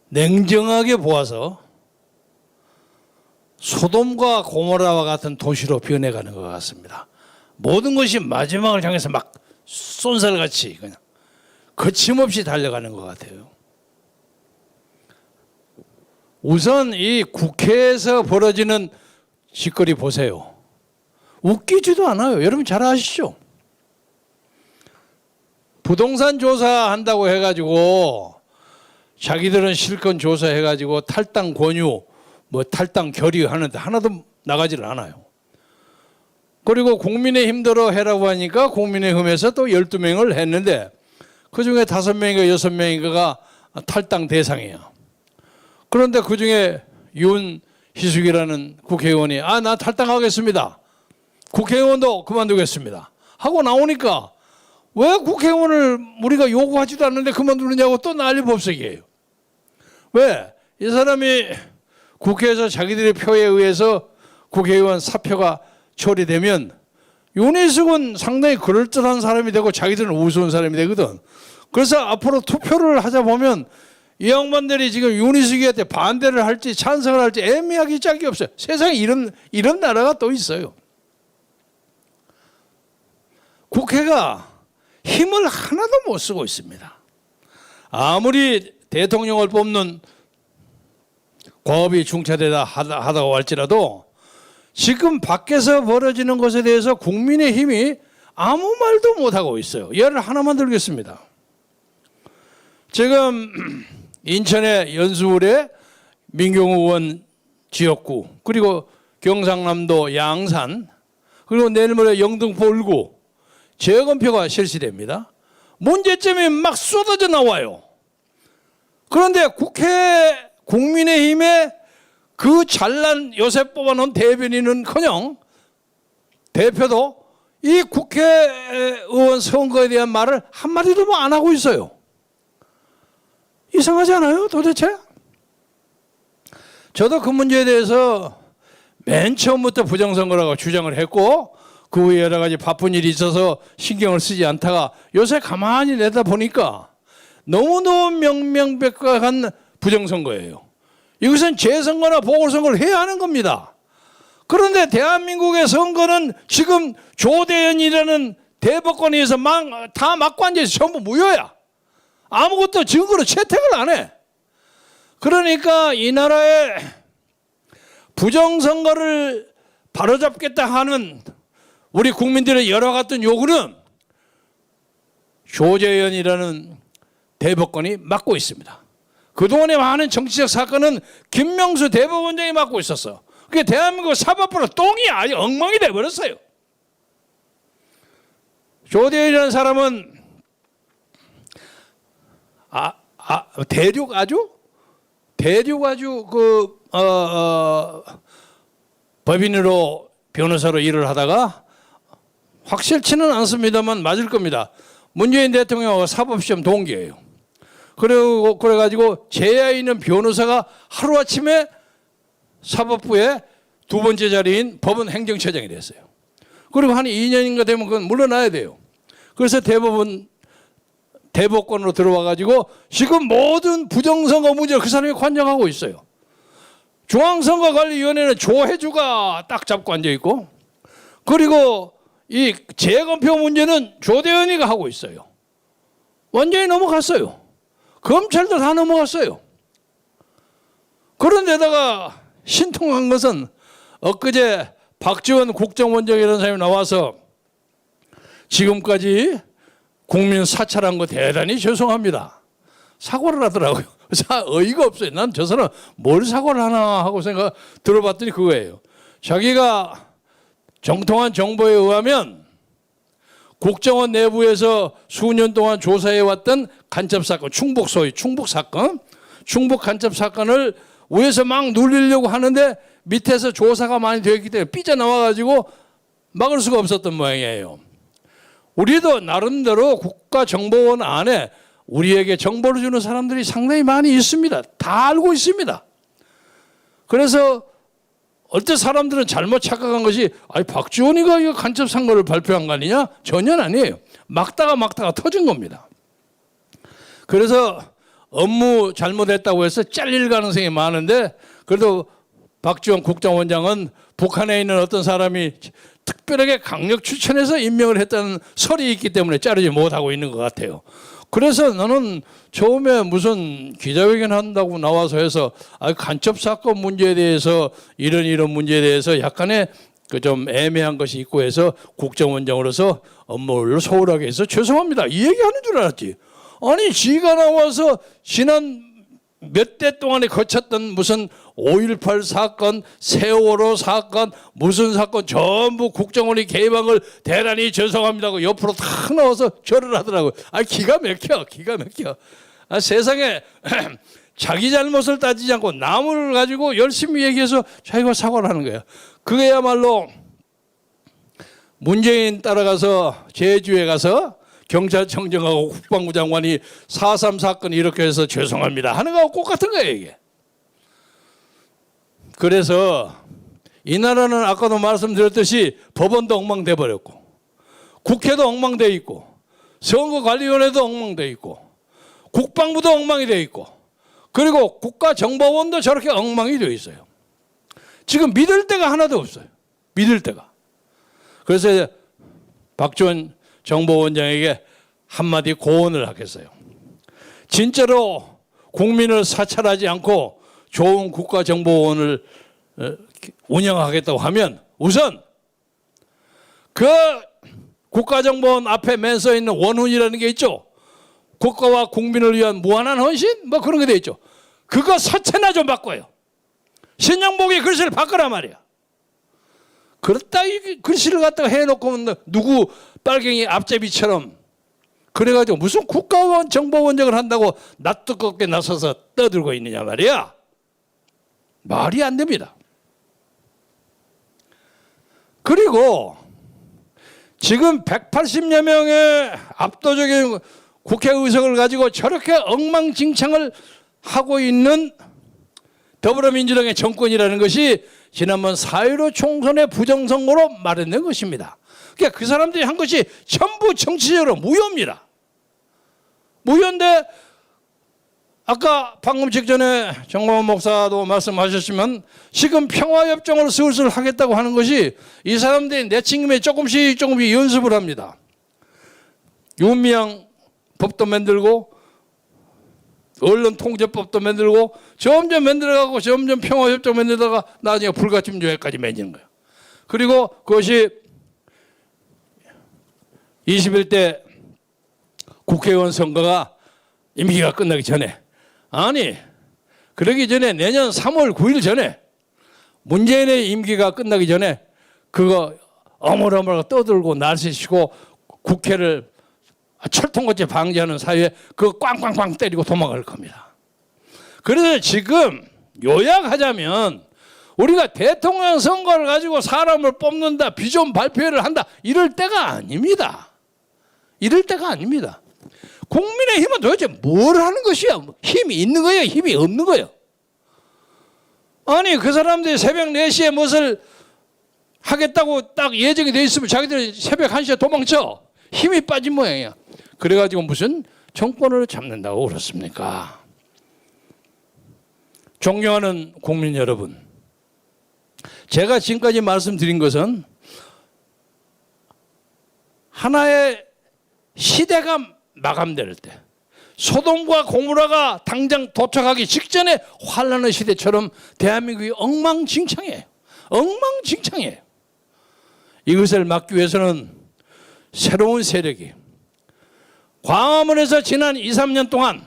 냉정하게 보아서 소돔과 고모라와 같은 도시로 변해가는 것 같습니다. 모든 것이 마지막을 향해서 막 쏜살같이 그냥 거침없이 달려가는 것 같아요. 우선 이 국회에서 벌어지는 짓거리 보세요. 웃기지도 않아요. 여러분 잘 아시죠? 부동산 조사한다고 해가지고 자기들은 실컷 조사해가지고 탈당 권유, 뭐 탈당 결의하는데 하나도 나가지를 않아요. 그리고 국민의힘대로 해라고 하니까 국민의힘에서 또 12명을 했는데 그중에 5명인가 6명인가가 탈당 대상이에요. 그런데 그중에 윤희숙이라는 국회의원이 나 탈당하겠습니다. 국회의원도 그만두겠습니다. 하고 나오니까 왜 국회의원을 우리가 요구하지도 않는데 그만두느냐고 또 난리법석이에요. 왜? 이 사람이 국회에서 자기들의 표에 의해서 국회의원 사표가 처리되면 윤희숙은 상당히 그럴듯한 사람이 되고 자기들은 우스운 사람이 되거든. 그래서 앞으로 투표를 하자 보면 이 양반들이 지금 윤희숙이한테 반대를 할지 찬성을 할지 애매하기 짝이 없어요. 세상에 이런 나라가 또 있어요. 국회가 힘을 하나도 못 쓰고 있습니다. 아무리 대통령을 뽑는 과업이 중차되다 하다고 할지라도 지금 밖에서 벌어지는 것에 대해서 국민의힘이 아무 말도 못하고 있어요. 예를 하나만 들겠습니다. 지금 인천의 연수울의 민경우 의원 지역구, 그리고 경상남도 양산, 그리고 내일 모레 영등포 울구 재검표가 실시됩니다. 문제점이 막 쏟아져 나와요. 그런데 국민의힘의 그 잘난 요새 뽑아놓은 대변인은커녕 대표도 이 국회의원 선거에 대한 말을 한마디도 안 하고 있어요. 이상하지 않아요, 도대체? 저도 그 문제에 대해서 맨 처음부터 부정선거라고 주장을 했고 그 후에 여러 가지 바쁜 일이 있어서 신경을 쓰지 않다가 요새 가만히 내다보니까 너무너무 명명백백한 부정선거예요. 이것은 재선거나 보궐선거를 해야 하는 겁니다. 그런데 대한민국의 선거는 지금 조대현이라는 대법관에 의해서 다 막고 앉아있어. 전부 무효야. 아무것도 증거로 채택을 안 해. 그러니까 이 나라의 부정선거를 바로잡겠다 하는 우리 국민들의 여러 같은 요구는 조재현이라는 대법관이 맡고 있습니다. 그동안의 많은 정치적 사건은 김명수 대법원장이 맡고 있었어. 그게 대한민국 사법부로 똥이 아주 엉망이 돼버렸어요. 조재현이라는 사람은 대륙아주 법인으로 변호사로 일을 하다가 확실치는 않습니다만 맞을 겁니다. 문재인 대통령하고 사법시험 동기예요. 그래가지고 제야 있는 변호사가 하루아침에 사법부의 두 번째 자리인 법원 행정처장이 됐어요. 그리고 한 2년인가 되면 그건 물러나야 돼요. 그래서 대법관으로 들어와가지고 지금 모든 부정선거 문제를 그 사람이 관장하고 있어요. 중앙선거관리위원회는 조혜주가 딱 잡고 앉아있고, 그리고 이 재검표 문제는 조대현이가 하고 있어요. 완전히 넘어갔어요. 검찰도 다 넘어갔어요. 그런데다가 신통한 것은 엊그제 박지원 국정원장이라는 사람이 나와서 지금까지 국민 사찰한 거 대단히 죄송합니다. 사과를 하더라고요. 어이가 없어요. 난 저 사람 뭘 사과를 하나 하고 들어봤더니 그거예요. 자기가 정통한 정보에 의하면 국정원 내부에서 수년 동안 조사해왔던 간첩사건, 충북 사건, 충북 간첩사건을 위에서 막 눌리려고 하는데 밑에서 조사가 많이 되었기 때문에 삐져나와가지고 막을 수가 없었던 모양이에요. 우리도 나름대로 국가정보원 안에 우리에게 정보를 주는 사람들이 상당히 많이 있습니다. 다 알고 있습니다. 그래서 어떤 사람들은 잘못 착각한 것이 박지원이가 이거 간첩 선거를 발표한 거 아니냐? 전혀 아니에요. 막다가 터진 겁니다. 그래서 업무 잘못했다고 해서 잘릴 가능성이 많은데 그래도 박지원 국정원장은 북한에 있는 어떤 사람이 특별하게 강력 추천해서 임명을 했다는 설이 있기 때문에 자르지 못하고 있는 것 같아요. 그래서 나는 처음에 무슨 기자회견 한다고 나와서 해서 간첩 사건 문제에 대해서 이런 문제에 대해서 약간의 그 좀 애매한 것이 있고 해서 국정원장으로서 업무를 소홀하게 해서 죄송합니다 이 얘기하는 줄 알았지. 아니 지가 나와서 지난 몇 대 동안에 거쳤던 무슨 5.18 사건, 세월호 사건, 무슨 사건 전부 국정원이 개입한 걸 대단히 죄송합니다고 옆으로 탁 나와서 절을 하더라고요. 기가 막혀. 세상에 자기 잘못을 따지지 않고 남을 가지고 열심히 얘기해서 자기가 사과를 하는 거예요. 그게야말로 문재인 따라가서 제주에 가서 경찰청장하고 국방부 장관이 4.3 사건 이렇게 해서 죄송합니다 하는 거하고 똑같은 거예요 이게. 그래서 이 나라는 아까도 말씀드렸듯이 법원도 엉망돼 버렸고 국회도 엉망돼 있고 선거관리위원회도 엉망돼 있고 국방부도 엉망이 돼 있고 그리고 국가정보원도 저렇게 엉망이 되어 있어요. 지금 믿을 데가 하나도 없어요. 믿을 데가. 그래서 박지원 정보원장에게 한마디 고언을 하겠어요. 진짜로 국민을 사찰하지 않고 좋은 국가정보원을 운영하겠다고 하면 우선 그 국가정보원 앞에 맨 써 있는 원훈이라는 게 있죠. 국가와 국민을 위한 무한한 헌신? 뭐 그런 게 돼 있죠. 그거 사채나 좀 바꿔요. 신영복이 글씨를 바꾸란 말이야. 그렇다 이 글씨를 갖다가 해놓고 누구 빨갱이 앞제비처럼 그래가지고 무슨 국가원 정보원장을 한다고 낯뜨겁게 나서서 떠들고 있느냐 말이야. 말이 안 됩니다. 그리고 지금 180여 명의 압도적인 국회의석을 가지고 저렇게 엉망진창을 하고 있는 더불어민주당의 정권이라는 것이 지난번 4.15 총선의 부정선거로 마련된 것입니다. 그러니까 그 사람들이 한 것이 전부 정치적으로 무효입니다. 무효인데 아까 방금 직전에 정광훈 목사도 말씀하셨지만 지금 평화협정을 슬슬 하겠다고 하는 것이 이 사람들이 내친김에 조금씩 연습을 합니다. 윤미향 법도 만들고 언론통제법도 만들고 점점 만들어가고 점점 평화협정 만들다가 나중에 불가침조약까지 맺는 거예요. 그리고 그것이 21대 국회의원 선거가 임기가 끝나기 전에 아니 그러기 전에 내년 3월 9일 전에 문재인의 임기가 끝나기 전에 그거 어물어물 떠들고 날씨시고 국회를 철통같이 방지하는 사이에 그거 꽝꽝꽝 때리고 도망갈 겁니다. 그래서 지금 요약하자면 우리가 대통령 선거를 가지고 사람을 뽑는다, 비전 발표를 한다 이럴 때가 아닙니다. 이럴 때가 아닙니다. 국민의힘은 도대체 뭘 하는 것이야? 힘이 있는 거예요? 힘이 없는 거예요? 아니 그 사람들이 새벽 4시에 무엇을 하겠다고 딱 예정이 돼 있으면 자기들이 새벽 1시에 도망쳐. 힘이 빠진 모양이야. 그래가지고 무슨 정권을 잡는다고 그렇습니까? 존경하는 국민 여러분, 제가 지금까지 말씀드린 것은 하나의 시대가 마감될 때 소돔과 고모라가 당장 도착하기 직전에 환란의 시대처럼 대한민국이 엉망진창이에요. 엉망진창이에요. 이것을 막기 위해서는 새로운 세력이 광화문에서 지난 2, 3년 동안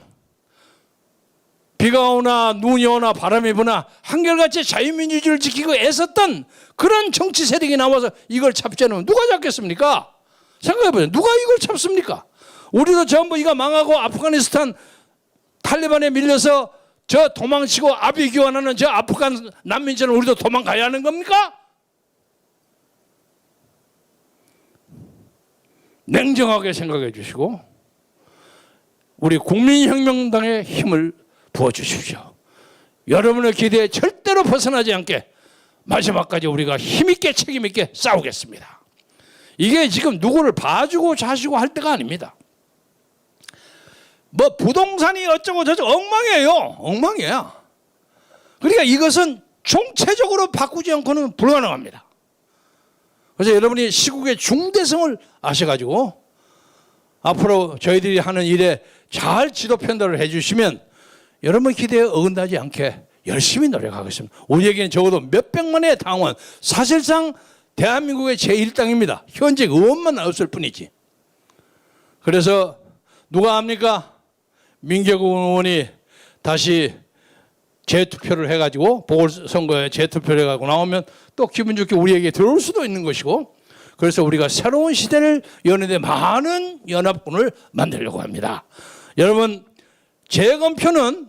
비가 오나 눈이 오나 바람이 부나 한결같이 자유민주주의를 지키고 애썼던 그런 정치 세력이 나와서 이걸 잡지 않으면 누가 잡겠습니까? 생각해보세요. 누가 이걸 잡습니까? 우리도 전부 이거 망하고 아프가니스탄 탈리반에 밀려서 저 도망치고 아비 교환하는 저 아프간 난민처럼 우리도 도망가야 하는 겁니까? 냉정하게 생각해 주시고 우리 국민혁명당의 힘을 부어주십시오. 여러분의 기대에 절대로 벗어나지 않게 마지막까지 우리가 힘있게 책임있게 싸우겠습니다. 이게 지금 누구를 봐주고 자시고 할 때가 아닙니다. 뭐 부동산이 어쩌고 저쩌고 엉망이에요. 엉망이야. 그러니까 이것은 총체적으로 바꾸지 않고는 불가능합니다. 그래서 여러분이 시국의 중대성을 아셔가지고 앞으로 저희들이 하는 일에 잘 지도 편달을 해주시면 여러분 기대에 어긋나지 않게 열심히 노력하겠습니다. 우리에게는 적어도 몇백만의 당원, 사실상 대한민국의 제1당입니다. 현직 의원만 없을 뿐이지. 그래서 누가 합니까? 민경욱 의원이 다시 재투표를 해가지고 보궐선거에 재투표를 해가지고 나오면 또 기분 좋게 우리에게 들어올 수도 있는 것이고, 그래서 우리가 새로운 시대를 여는데 많은 연합군을 만들려고 합니다. 여러분, 재검표는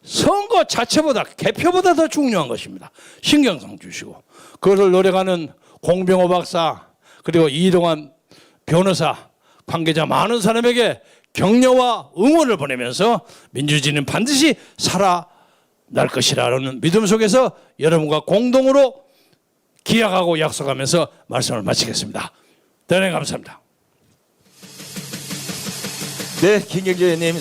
선거 자체보다 개표보다 더 중요한 것입니다. 신경성 주시고 그것을 노력하는 공병호 박사 그리고 이동환 변호사 관계자 많은 사람에게 격려와 응원을 보내면서 민주주의는 반드시 살아날 것이라는 믿음 속에서 여러분과 공동으로 기약하고 약속하면서 말씀을 마치겠습니다. 대단히 감사합니다. 네, 김경재 의원님.